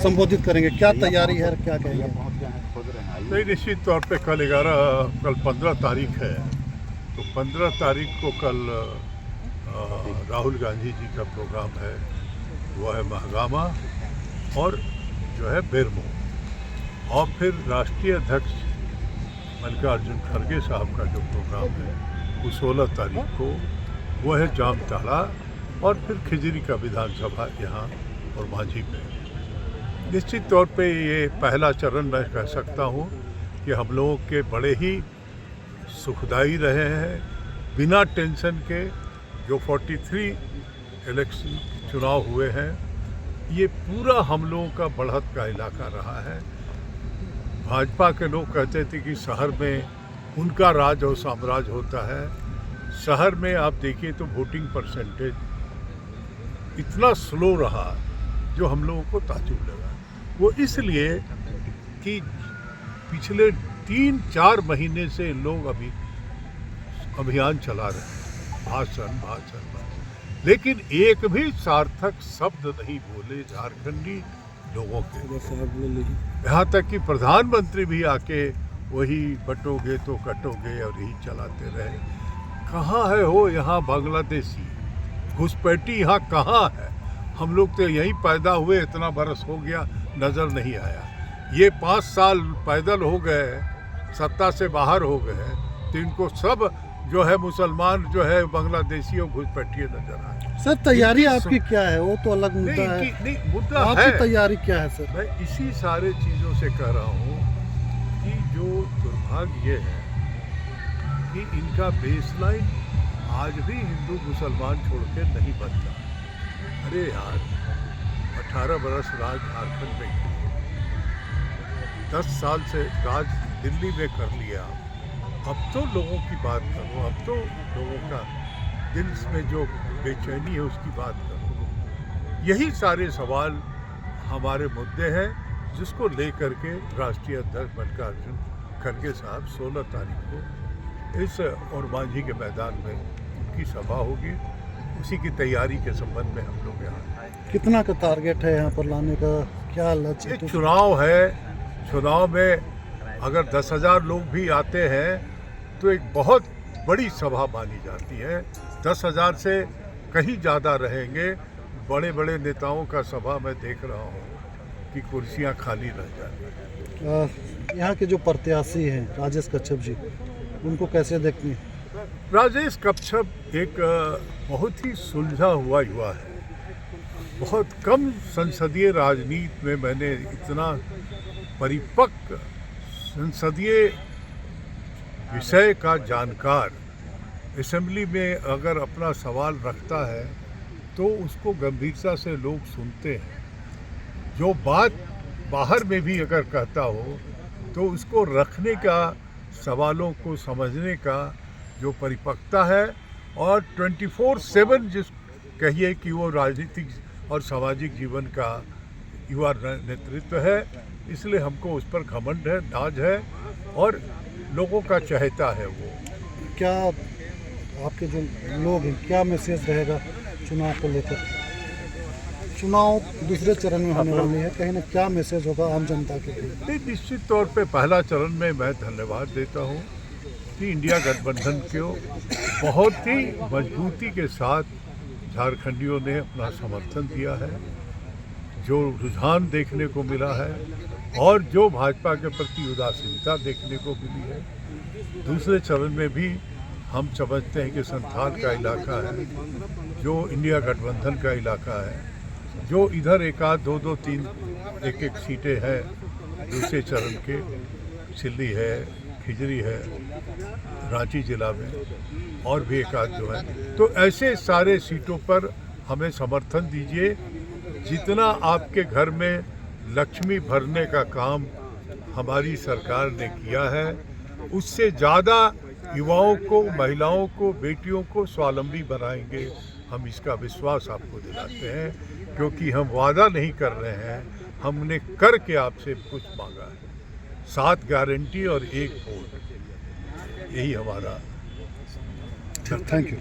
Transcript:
संबोधित करेंगे, क्या तैयारी है, क्या कहेंगे? नहीं, निश्चित तौर पे कल 15 तारीख है, तो 15 तारीख को कल राहुल गांधी जी का प्रोग्राम है। वो है महागामा और जो है बेरमो, और फिर राष्ट्रीय अध्यक्ष मल्लिकार्जुन खड़गे साहब का जो प्रोग्राम है वो 16 तारीख को वो है जामताड़ा, और फिर खिजरी का विधानसभा यहाँ और माझी में। निश्चित तौर पे ये पहला चरण मैं कह सकता हूँ कि हम लोगों के बड़े ही सुखदायी रहे हैं, बिना टेंशन के। जो 43 इलेक्शन चुनाव हुए हैं, ये पूरा हम लोगों का बढ़त का इलाका रहा है। भाजपा के लोग कहते थे कि शहर में उनका राज और साम्राज्य होता है। शहर में आप देखिए तो वोटिंग परसेंटेज इतना स्लो रहा जो हम लोगों को ताज्जुब लगा। वो इसलिए कि पिछले 3-4 महीने से लोग अभी अभियान चला रहे हैं, भाषण, लेकिन एक भी सार्थक शब्द नहीं बोले झारखंडी लोगों के। यहाँ तक कि प्रधानमंत्री भी आके वही बटोगे तो कटोगे और यही चलाते रहे। कहाँ है हो यहाँ बांग्लादेशी घुसपैठी, यहाँ कहाँ है? हम लोग तो यहीं पैदा हुए, इतना बरस हो गया, नज़र नहीं आया। ये 5 साल पैदल हो गए, सत्ता से बाहर हो गए, तो इनको सब जो है मुसलमान जो है बांग्लादेशी और घुसपैठिए नजर आए। सर, तैयारी आपकी क्या है? वो तो अलग मुद्दा है। नहीं, मुद्दा है। आपकी तैयारी क्या है सर? मैं इसी सारे चीज़ों से कह रहा हूँ कि जो दुर्भाग्य ये है कि इनका बेसलाइन आज भी हिंदू मुसलमान छोड़ के नहीं बनता। अरे यार, 18 बरस राज झारखंड में किए, 10 साल से राज दिल्ली में कर लिया। अब तो लोगों की बात करो, अब तो लोगों का दिल में जो बेचैनी है उसकी बात करो। यही सारे सवाल हमारे मुद्दे हैं, जिसको लेकर के राष्ट्रीय अध्यक्ष मल्लिकार्जुन खड़गे साहब 16 तारीख को इस और माझी के मैदान में उनकी सभा होगी। उसी की तैयारी के संबंध में हम लोग यहाँ। कितना का टारगेट है यहाँ पर लाने का, क्या लक्ष्य? चुनाव है, चुनाव में अगर 10,000 लोग भी आते हैं तो एक बहुत बड़ी सभा मानी जाती है। 10,000 से कहीं ज़्यादा रहेंगे। बड़े बड़े नेताओं का सभा मैं देख रहा हूँ कि कुर्सियाँ खाली रह जाती। यहाँ के जो प्रत्याशी हैं राजेश कच्छप जी, उनको कैसे देखते हैं? राजेश कच्छप एक बहुत ही सुलझा हुआ युवा है। बहुत कम संसदीय राजनीति में मैंने इतना परिपक्व संसदीय विषय का जानकार असेंबली में अगर अपना सवाल रखता है तो उसको गंभीरता से लोग सुनते हैं। जो बात बाहर में भी अगर कहता हो तो उसको रखने का, सवालों को समझने का जो परिपक्वता है, और 24/7 जिस कहिए कि वो राजनीतिक और सामाजिक जीवन का युवा नेतृत्व है। इसलिए हमको उस पर घमंड है, नाज है, और लोगों का चाहता है वो। क्या आपके जो लोग हैं, क्या मैसेज रहेगा चुनाव को लेकर? चुनाव दूसरे चरण में होने वाली है, कहीं ना क्या मैसेज होगा आम जनता के लिए? निश्चित तौर पे पहला चरण में मैं धन्यवाद देता हूँ कि इंडिया गठबंधन को बहुत ही मजबूती के साथ झारखंडियों ने अपना समर्थन दिया है। जो रुझान देखने को मिला है और जो भाजपा के प्रति उदासीनता देखने को मिली है, दूसरे चरण में भी हम समझते हैं कि संथाल का इलाका है, जो इंडिया गठबंधन का इलाका है, जो इधर 1-2, 2-3 एक सीटें हैं दूसरे चरण के, सिल्ली है, खिजरी है, रांची जिला में, और भी 1-8 जो है। तो ऐसे सारे सीटों पर हमें समर्थन दीजिए। जितना आपके घर में लक्ष्मी भरने का काम हमारी सरकार ने किया है, उससे ज़्यादा युवाओं को, महिलाओं को, बेटियों को स्वावलंबी बनाएंगे। हम इसका विश्वास आपको दिलाते हैं, क्योंकि हम वादा नहीं कर रहे हैं, हमने करके आपसे कुछ मांगा है। 7 गारंटी और 1 वोट, यही हमारा। Thank you.